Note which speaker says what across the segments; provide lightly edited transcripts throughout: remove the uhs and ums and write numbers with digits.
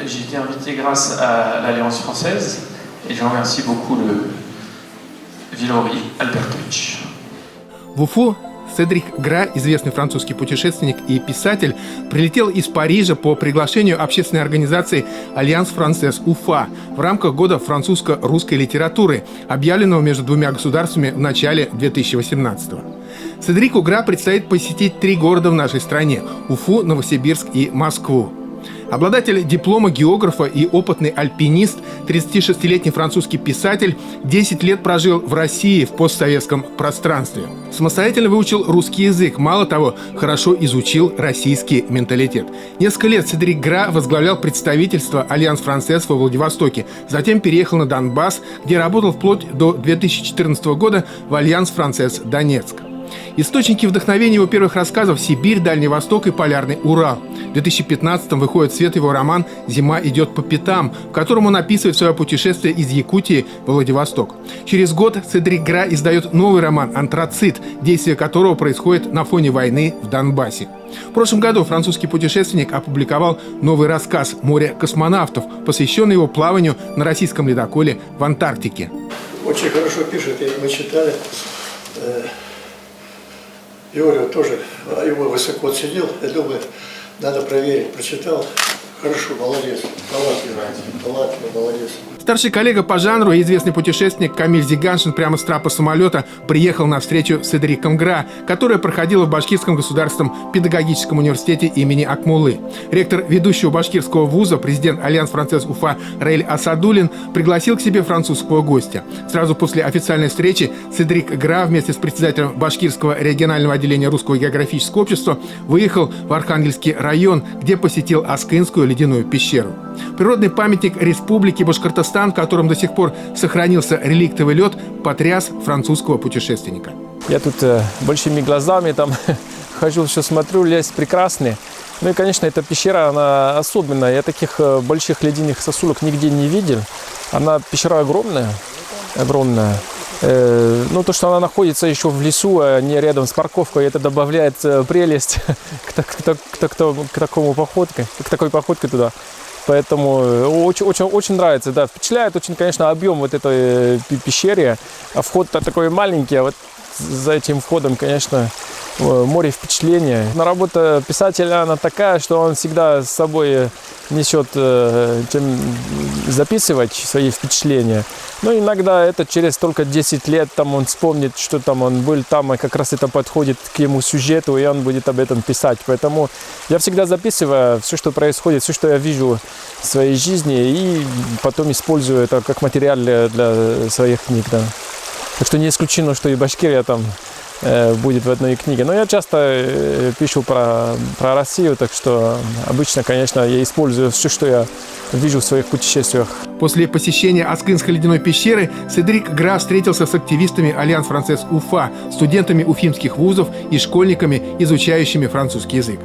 Speaker 1: j'ai été invité grâce à l'Alliance française et je remercie beaucoup le Villeroy Albertovitch.
Speaker 2: В Уфу Седрик Гра, известный французский путешественник и писатель, прилетел из Парижа по приглашению общественной организации «Альянс Франсез Уфа» в рамках года французско-русской литературы, объявленного между двумя государствами в начале 2018-го. Седрику Гра предстоит посетить 3 города в нашей стране – Уфу, Новосибирск и Москву. Обладатель диплома географа и опытный альпинист, 36-летний французский писатель, 10 лет прожил в России в постсоветском пространстве. Самостоятельно выучил русский язык, мало того, хорошо изучил российский менталитет. Несколько лет Седрик Гра возглавлял представительство Альянс Франсез во Владивостоке, затем переехал на Донбасс, где работал вплоть до 2014 года в Альянс Франсез Донецк. Источники вдохновения его первых рассказов – Сибирь, Дальний Восток и Полярный Урал. В 2015-м выходит в свет его роман «Зима идет по пятам», в котором он описывает свое путешествие из Якутии во Владивосток. Через год Седрик Гра издает новый роман «Антрацит», действие которого происходит на фоне войны в Донбассе. В прошлом году французский путешественник опубликовал новый рассказ «Море космонавтов», посвященный его плаванию на российском ледоколе в Антарктике.
Speaker 3: Очень хорошо пишет, мы читали. Юрий тоже его высоко оценил, я думаю, надо проверить, прочитал. Хорошо, молодец, талантливый, молодец.
Speaker 2: Старший коллега по жанру и известный путешественник Камиль Зиганшин прямо с трапа самолета приехал на встречу с Седриком Гра, которая проходила в Башкирском государственном педагогическом университете имени Акмуллы. Ректор ведущего башкирского вуза, президент Альянс Франсез Уфа Раиль Асадуллин пригласил к себе французского гостя. Сразу после официальной встречи Седрик Гра вместе с председателем Башкирского регионального отделения Русского географического общества выехал в Архангельский район, где посетил Аскынскую ледяную пещеру. Природный памятник Республики Башкортостан, в котором до сих пор сохранился реликтовый лед, потряс французского путешественника.
Speaker 4: Я тут большими глазами там хожу, все смотрю, лес прекрасный. Ну и, конечно, эта пещера, она особенная. Я таких больших ледяных сосулек нигде не видел. Она пещера огромная. Ну, то, что она находится еще в лесу, а не рядом с парковкой, это добавляет прелесть к такой походке туда. Поэтому очень нравится, да. Впечатляет очень, конечно, объем вот этой пещеры. А вход-то такой маленький, а вот за этим входом, конечно, море впечатления. Но работа писателя, она такая, что он всегда с собой несет, чем записывать свои впечатления. Но иногда это через только 10 лет там он вспомнит, что там он был там, и как раз это подходит к его сюжету, и он будет об этом писать. Поэтому я всегда записываю все, что происходит, все, что я вижу в своей жизни, и потом использую это как материал для своих книг. Да. Так что не исключено, что и Башкирия там будет в одной книге. Но я часто пишу про Россию, так что обычно, конечно, я использую все, что я вижу в своих путешествиях.
Speaker 2: После посещения Аскынской ледяной пещеры Седрик Гра встретился с активистами Альянс Франсез Уфа, студентами уфимских вузов и школьниками, изучающими французский язык.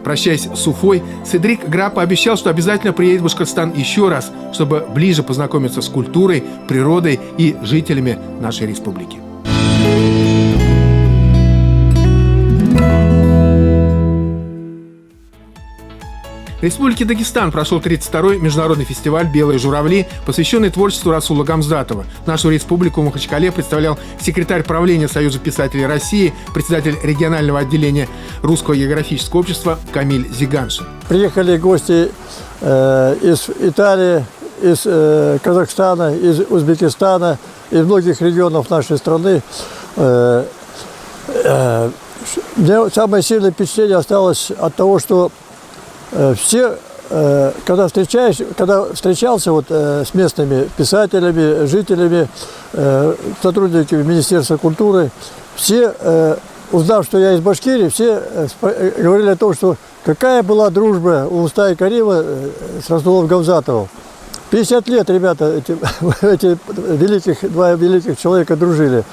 Speaker 2: Прощаясь с Уфой, Седрик Гра пообещал, что обязательно приедет в Башкортостан еще раз, чтобы ближе познакомиться с культурой, природой и жителями нашей республики. В Республике Дагестан прошел 32-й международный фестиваль «Белые журавли», посвященный творчеству Расула Гамзатова. Нашу республику в Махачкале представлял секретарь правления Союза писателей России, председатель регионального отделения Русского географического общества Камиль Зиганшин.
Speaker 3: Приехали гости из Италии, из Казахстана, из Узбекистана, из многих регионов нашей страны. Мне самое сильное впечатление осталось от того, что все, когда встречался вот, с местными писателями, жителями, сотрудниками Министерства культуры, все, узнав, что я из Башкирии, все говорили о том, что какая была дружба у Мустафы Карима с Расулом Гамзатовым. 50 лет ребята, эти два великих человека дружили.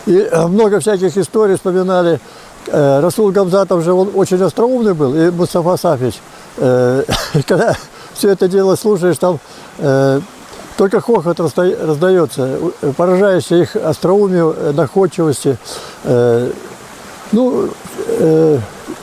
Speaker 3: И много всяких историй вспоминали. Расул Гамзатов же, он очень остроумный был, и Мустафа Сафич. Когда все это дело слушаешь, там только хохот раздается, поражаешься их остроумию, находчивости. Ну,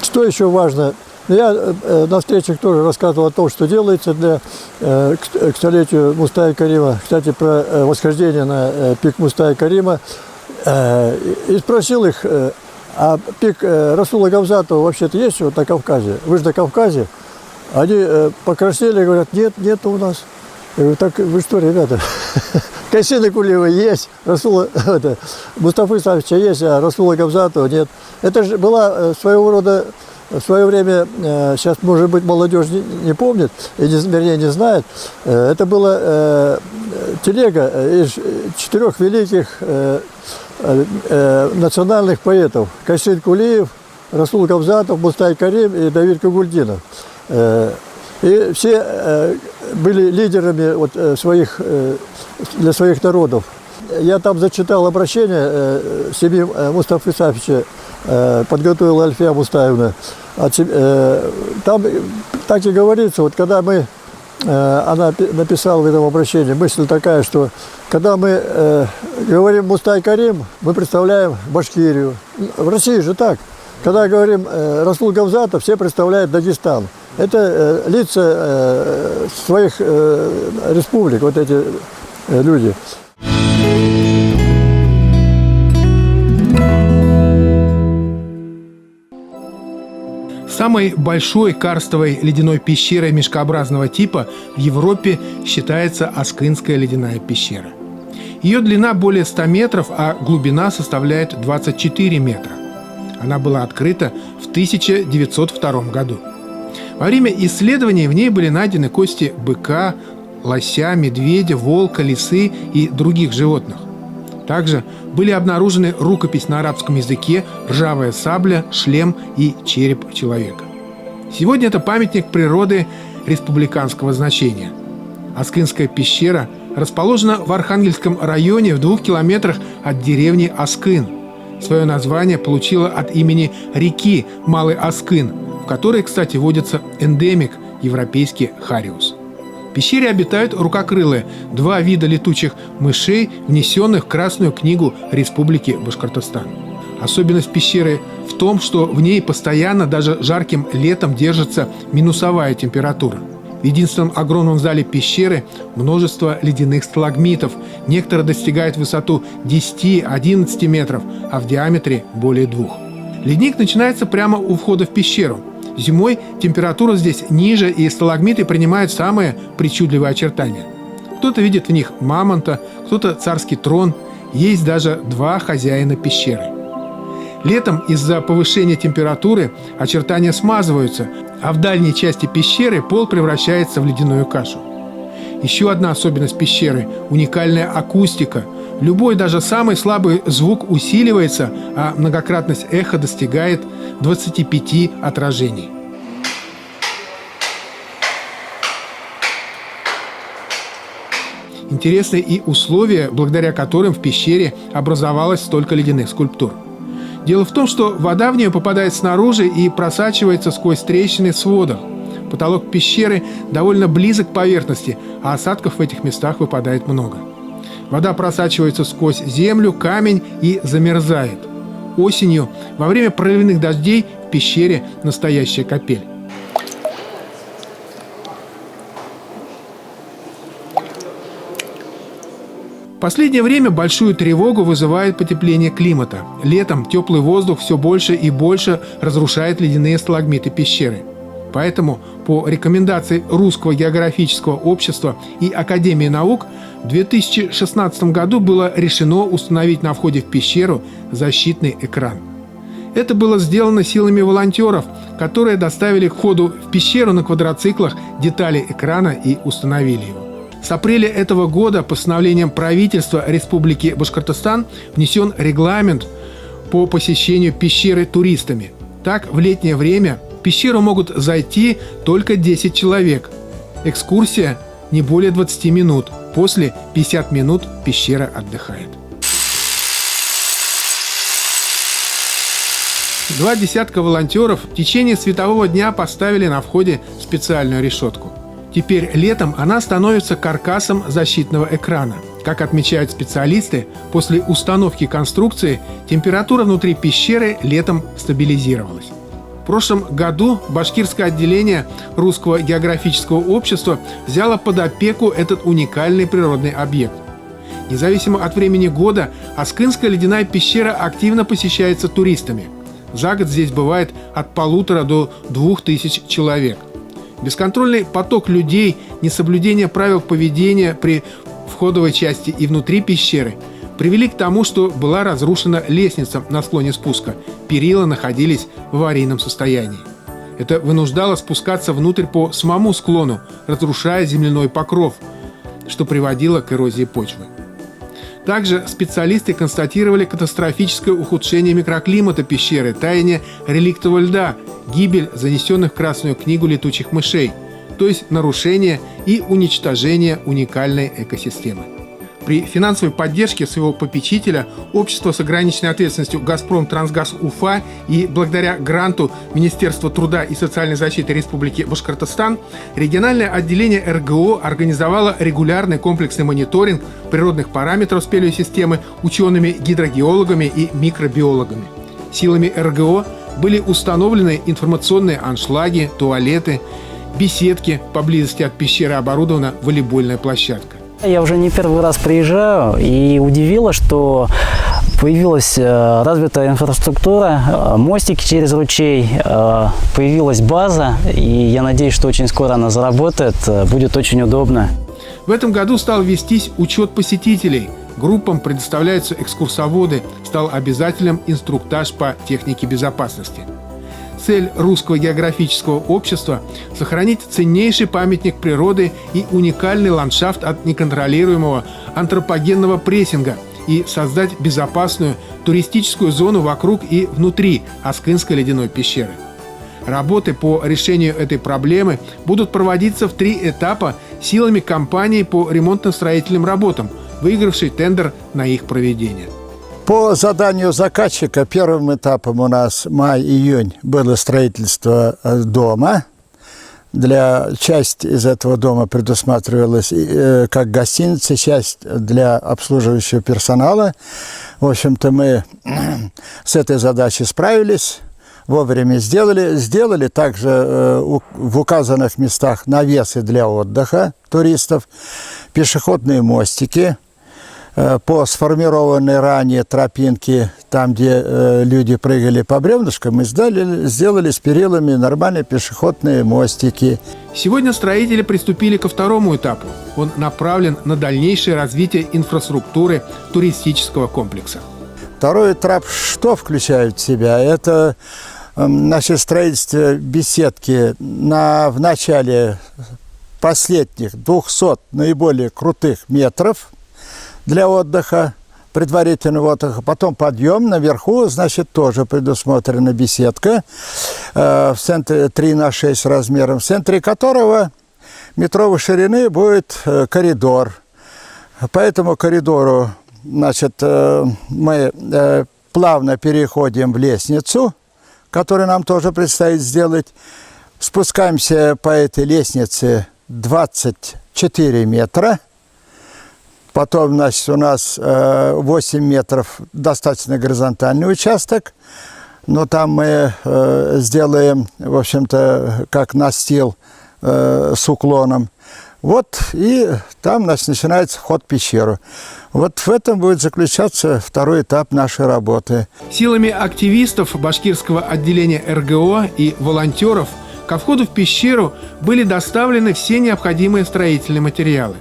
Speaker 3: что еще важно? Я на встречах тоже рассказывал о том, что делается к столетию Мустафы Карима. Кстати, про восхождение на пик Мустафы Карима. И спросил их, а пик Расула Гавзатова вообще-то есть вот на Кавказе? Вы же на Кавказе. Они покраснели и говорят, нет у нас. Я говорю, так вы что, ребята, Кайсина Кулиева есть, Мустафы Сафича есть, а Расула Гавзатова нет. Это же была своего рода, в свое время, сейчас, может быть, молодежь не помнит, вернее, не знает, это была телега из 4 великих национальных поэтов. Кайсин Кулиев, Расул Гавзатов, Мустай Карим и Давид Кагульдинов. И все были лидерами для своих народов. Я там зачитал обращение семьи Мустафы Сафича, подготовила Альфия Мустаевна. Там так и говорится, вот когда она написала в этом обращении, мысль такая, что когда мы говорим Мустай Карим, мы представляем Башкирию. В России же так. Когда говорим Расул Гавзатов, все представляют Дагестан. Это лица своих республик, вот эти люди.
Speaker 2: Самой большой карстовой ледяной пещерой мешкообразного типа в Европе считается Аскынская ледяная пещера. Ее длина более 100 метров, а глубина составляет 24 метра. Она была открыта в 1902 году. Во время исследований в ней были найдены кости быка, лося, медведя, волка, лисы и других животных. Также были обнаружены рукопись на арабском языке, ржавая сабля, шлем и череп человека. Сегодня это памятник природы республиканского значения. Аскынская пещера расположена в Архангельском районе в 2 километрах от деревни Аскын. Свое название получила от имени реки Малый Аскын, в которой, кстати, водится эндемик европейский хариус. В пещере обитают рукокрылые, 2 вида летучих мышей, внесенных в Красную книгу Республики Башкортостан. Особенность пещеры в том, что в ней постоянно, даже жарким летом, держится минусовая температура. В единственном огромном зале пещеры множество ледяных сталагмитов. Некоторые достигают высоту 10-11 метров, а в диаметре более 2. Ледник начинается прямо у входа в пещеру. Зимой температура здесь ниже, и сталагмиты принимают самые причудливые очертания. Кто-то видит в них мамонта, кто-то царский трон. Есть даже 2 хозяина пещеры. Летом из-за повышения температуры очертания смазываются, а в дальней части пещеры пол превращается в ледяную кашу. Еще одна особенность пещеры – уникальная акустика. Любой, даже самый слабый звук усиливается, а многократность эха достигает 25 отражений. Интересны и условия, благодаря которым в пещере образовалось столько ледяных скульптур. Дело в том, что вода в нее попадает снаружи и просачивается сквозь трещины в сводах. Потолок пещеры довольно близок к поверхности, а осадков в этих местах выпадает много. Вода просачивается сквозь землю, камень и замерзает. Осенью, во время проливных дождей, в пещере настоящая капель. В последнее время большую тревогу вызывает потепление климата. Летом теплый воздух все больше и больше разрушает ледяные сталагмиты пещеры. Поэтому по рекомендации Русского географического общества и Академии наук в 2016 году было решено установить на входе в пещеру защитный экран. Это было сделано силами волонтеров, которые доставили к входу в пещеру на квадроциклах детали экрана и установили его. С апреля этого года постановлением правительства Республики Башкортостан внесен регламент по посещению пещеры туристами. Так, в летнее время в пещеру могут зайти только 10 человек. Экскурсия не более 20 минут. После 50 минут пещера отдыхает. 2 десятка волонтеров в течение светового дня поставили на входе специальную решетку. Теперь летом она становится каркасом защитного экрана. Как отмечают специалисты, после установки конструкции температура внутри пещеры летом стабилизировалась. В прошлом году башкирское отделение Русского географического общества взяло под опеку этот уникальный природный объект. Независимо от времени года, Аскынская ледяная пещера активно посещается туристами. За год здесь бывает от 1500 до 2000 человек. Бесконтрольный поток людей, несоблюдение правил поведения при входовой части и внутри пещеры привели к тому, что была разрушена лестница на склоне спуска. Перила находились в аварийном состоянии. Это вынуждало спускаться внутрь по самому склону, разрушая земляной покров, что приводило к эрозии почвы. Также специалисты констатировали катастрофическое ухудшение микроклимата пещеры, таяние реликтового льда, гибель занесенных в Красную книгу летучих мышей, то есть нарушение и уничтожение уникальной экосистемы. При финансовой поддержке своего попечителя общество с ограниченной ответственностью «Газпром Трансгаз Уфа» и благодаря гранту Министерства труда и социальной защиты Республики Башкортостан региональное отделение РГО организовало регулярный комплексный мониторинг природных параметров спелеосистемы учеными, гидрогеологами и микробиологами. Силами РГО были установлены информационные аншлаги, туалеты, беседки, поблизости от пещеры оборудована волейбольная площадка.
Speaker 5: Я уже не первый раз приезжаю и удивило, что появилась развитая инфраструктура, мостики через ручей, появилась база, и я надеюсь, что очень скоро она заработает, будет очень удобно.
Speaker 2: В этом году стал вестись учет посетителей. Группам предоставляются экскурсоводы, стал обязательным инструктаж по технике безопасности. Цель Русского географического общества – сохранить ценнейший памятник природы и уникальный ландшафт от неконтролируемого антропогенного прессинга и создать безопасную туристическую зону вокруг и внутри Аскынской ледяной пещеры. Работы по решению этой проблемы будут проводиться в 3 этапа силами компании по ремонтно-строительным работам, выигравшей тендер на их проведение.
Speaker 6: По заданию заказчика первым этапом у нас май-июнь было строительство дома. Часть из этого дома предусматривалась как гостиница, часть для обслуживающего персонала. В общем-то, мы с этой задачей справились, вовремя сделали также в указанных местах навесы для отдыха туристов, пешеходные мостики, по сформированной ранее тропинке, там, где люди прыгали по бревнышкам, мы сделали с перилами нормальные пешеходные мостики.
Speaker 2: Сегодня строители приступили ко 2-му этапу. Он направлен на дальнейшее развитие инфраструктуры туристического комплекса.
Speaker 6: 2-й этап что включает в себя? Это строительство беседки в начале последних 200 наиболее крутых метров для отдыха, предварительного отдыха. Потом подъем наверху, тоже предусмотрена беседка в центре 3х6 размером, в центре которого метровой ширины будет коридор. По этому коридору, мы плавно переходим в лестницу, которую нам тоже предстоит сделать. Спускаемся по этой лестнице 24 метра. Потом, у нас 8 метров достаточно горизонтальный участок, но там мы сделаем, в общем-то, как настил с уклоном. И там начинается вход в пещеру. В этом будет заключаться 2-й этап нашей работы.
Speaker 2: Силами активистов башкирского отделения РГО и волонтеров ко входу в пещеру были доставлены все необходимые строительные материалы.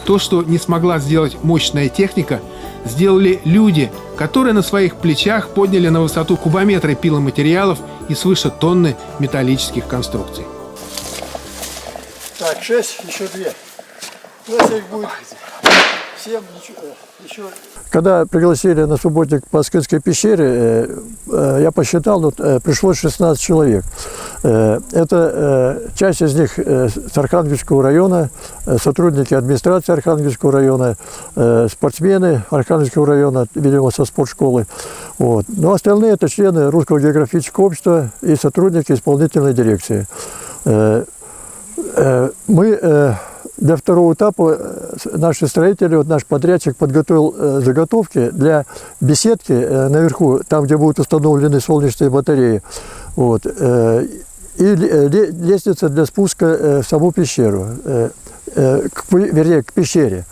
Speaker 2: То, что не смогла сделать мощная техника, сделали люди, которые на своих плечах подняли на высоту кубометры пиломатериалов и свыше тонны металлических конструкций.
Speaker 3: Так, 6, еще 2. У нас их будет 7, еще. Когда пригласили на субботник по Аскынской пещере, я посчитал, пришло 16 человек. Это часть из них с Архангельского района, сотрудники администрации Архангельского района, спортсмены Архангельского района, видимо, со спортшколы. Но остальные – это члены Русского географического общества и сотрудники исполнительной дирекции. Мы для 2-го этапа наши строители, вот наш подрядчик подготовил заготовки для беседки наверху, там, где будут установлены солнечные батареи. Вот, и лестница для спуска в саму пещеру, вернее, к пещере.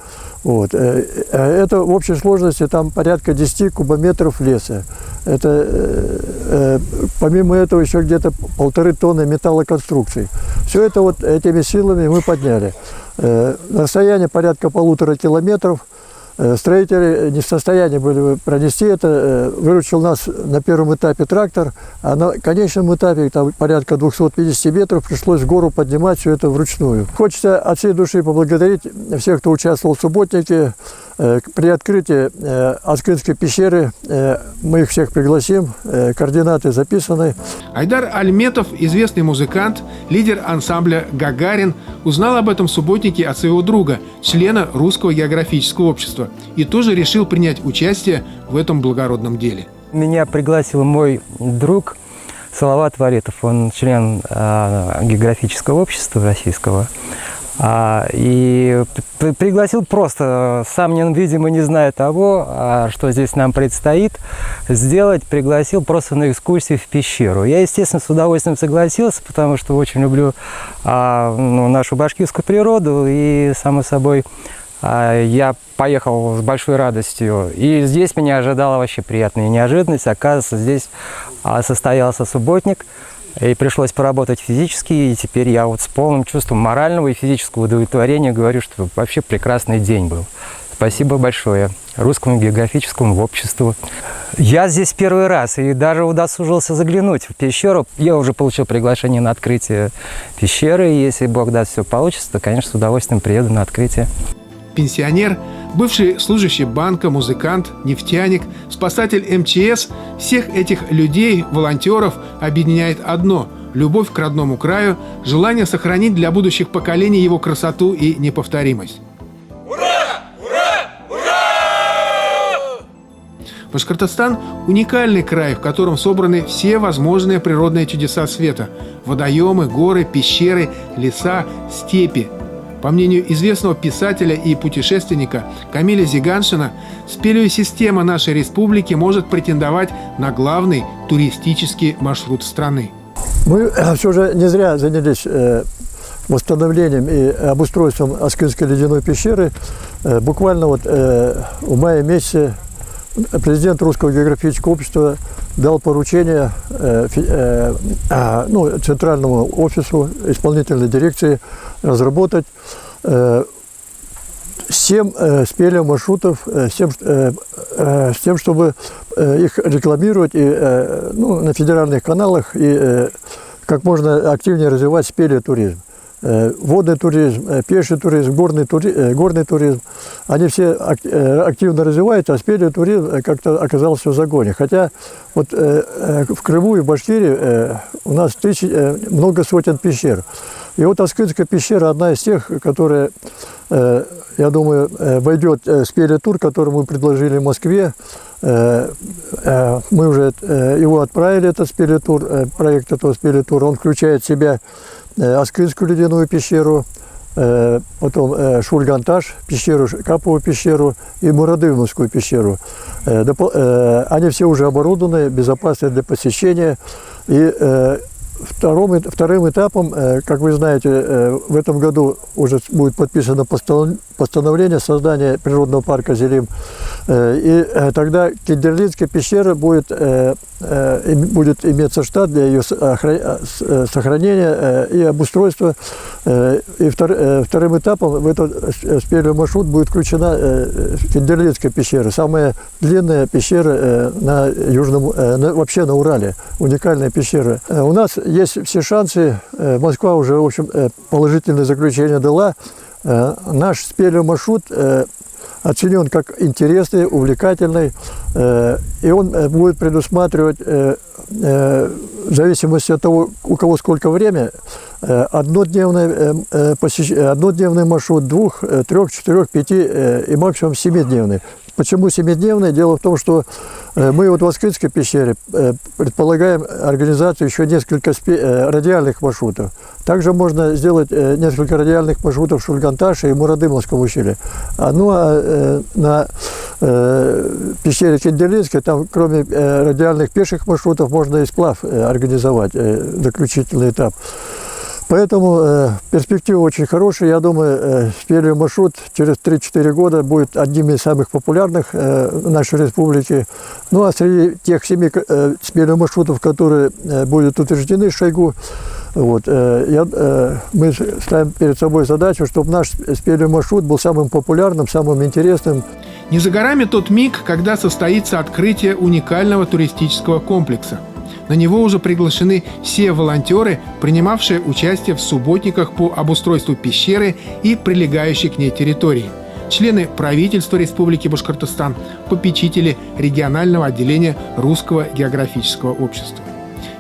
Speaker 3: Вот. Это в общей сложности там порядка 10 кубометров леса. Это, помимо этого еще где-то 1,5 тонны металлоконструкций. Все это вот этими силами мы подняли. Расстояние порядка 1,5 километров. Строители не в состоянии были пронести это. Выручил нас на первом этапе трактор, а на конечном этапе, там порядка 250 метров, пришлось в гору поднимать все это вручную. Хочется от всей души поблагодарить всех, кто участвовал в субботнике. При открытии Аскынской пещеры мы их всех пригласим, координаты записаны.
Speaker 2: Айдар Альметов, известный музыкант, лидер ансамбля «Гагарин», узнал об этом субботнике от своего друга, члена Русского географического общества, и тоже решил принять участие в этом благородном деле.
Speaker 7: Меня пригласил мой друг Салават Валитов, он член географического общества российского. И пригласил просто, сам, видимо, не зная того, что здесь нам предстоит сделать, пригласил просто на экскурсию в пещеру. Я, естественно, с удовольствием согласился, потому что очень люблю нашу башкирскую природу, и, само собой, я поехал с большой радостью. И здесь меня ожидала вообще приятная неожиданность. Оказывается, здесь состоялся субботник. И пришлось поработать физически, и теперь я вот с полным чувством морального и физического удовлетворения говорю, что вообще прекрасный день был. Спасибо большое Русскому географическому обществу. Я здесь первый раз и даже удосужился заглянуть в пещеру. Я уже получил приглашение на открытие пещеры, и если Бог даст, все получится, то, конечно, с удовольствием приеду на открытие.
Speaker 2: Пенсионер, бывший служащий банка, музыкант, нефтяник, спасатель МЧС – всех этих людей, волонтеров, объединяет одно – любовь к родному краю, желание сохранить для будущих поколений его красоту и неповторимость. Ура! Ура! Ура! Башкортостан – уникальный край, в котором собраны все возможные природные чудеса света – водоемы, горы, пещеры, леса, степи. По мнению известного писателя и путешественника Камиля Зиганшина, спелеосистема нашей республики может претендовать на главный туристический маршрут страны.
Speaker 3: Мы все же не зря занялись восстановлением и обустройством Аскынской ледяной пещеры. Буквально вот в мае месяце президент Русского географического общества дал поручение центральному офису исполнительной дирекции разработать 7 спелеомаршрутов с тем, чтобы их рекламировать и, на федеральных каналах и как можно активнее развивать спелеотуризм. Водный туризм, пеший туризм, горный туризм, они все активно развиваются, а спелеотуризм как-то оказался в загоне. Хотя вот в Крыму и в Башкирии у нас много сотен пещер. И вот Аскынская пещера одна из тех, которая, я думаю, войдет в спелеотур, который мы предложили в Москве. Мы уже его отправили, этот спелеотур, проект этого спелеотура. Он включает в себя Аскынскую ледяную пещеру, потом Шульганташ пещеру, Каповую пещеру и Мурадывновскую пещеру. Они все уже оборудованы, безопасны для посещения. И вторым этапом, как вы знаете, в этом году уже будет подписано постановление создания природного парка Зелим. И тогда Кендерлинская пещера будет иметься штат для ее сохранения и обустройства. И вторым этапом в этот спелеомаршрут будет включена Кендерлинская пещера, самая длинная пещера вообще на Урале, уникальная пещера. У нас есть все шансы, Москва уже, в общем, положительное заключение дала. Наш спелеомаршрут оценен как интересный, увлекательный, и он будет предусматривать, в зависимости от того, у кого сколько времени, однодневный маршрут, 2, 3, 4, 5 и максимум 7-дневный. Почему 7-дневный? Дело в том, что мы вот в Аскынской пещере предполагаем организацию еще несколько радиальных маршрутов. Также можно сделать несколько радиальных маршрутов в Шульганташе и Мурадымовском ущелье. На пещере Кенделинской, там кроме радиальных пеших маршрутов, можно и сплав организовать, заключительный этап. Поэтому перспектива очень хорошая. Я думаю, первый маршрут через 3-4 года будет одним из самых популярных в нашей республике. Ну а среди тех 7 маршрутов, которые будут утверждены Шойгу, вот, мы ставим перед собой задачу, чтобы наш первый маршрут был самым популярным, самым интересным.
Speaker 2: Не за горами тот миг, когда состоится открытие уникального туристического комплекса. На него уже приглашены все волонтеры, принимавшие участие в субботниках по обустройству пещеры и прилегающей к ней территории. Члены правительства Республики Башкортостан, попечители регионального отделения Русского географического общества.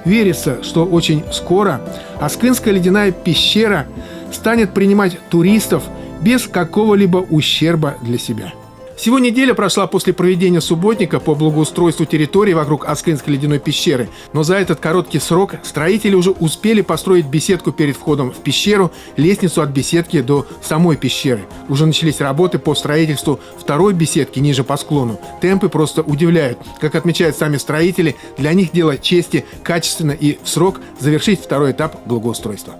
Speaker 2: Верится, что очень скоро Аскынская ледяная пещера станет принимать туристов без какого-либо ущерба для себя. Всего неделя прошла после проведения субботника по благоустройству территории вокруг Аскынской ледяной пещеры. Но за этот короткий срок строители уже успели построить беседку перед входом в пещеру, лестницу от беседки до самой пещеры. Уже начались работы по строительству второй беседки ниже по склону. Темпы просто удивляют. Как отмечают сами строители, для них дело чести качественно и в срок завершить второй этап благоустройства.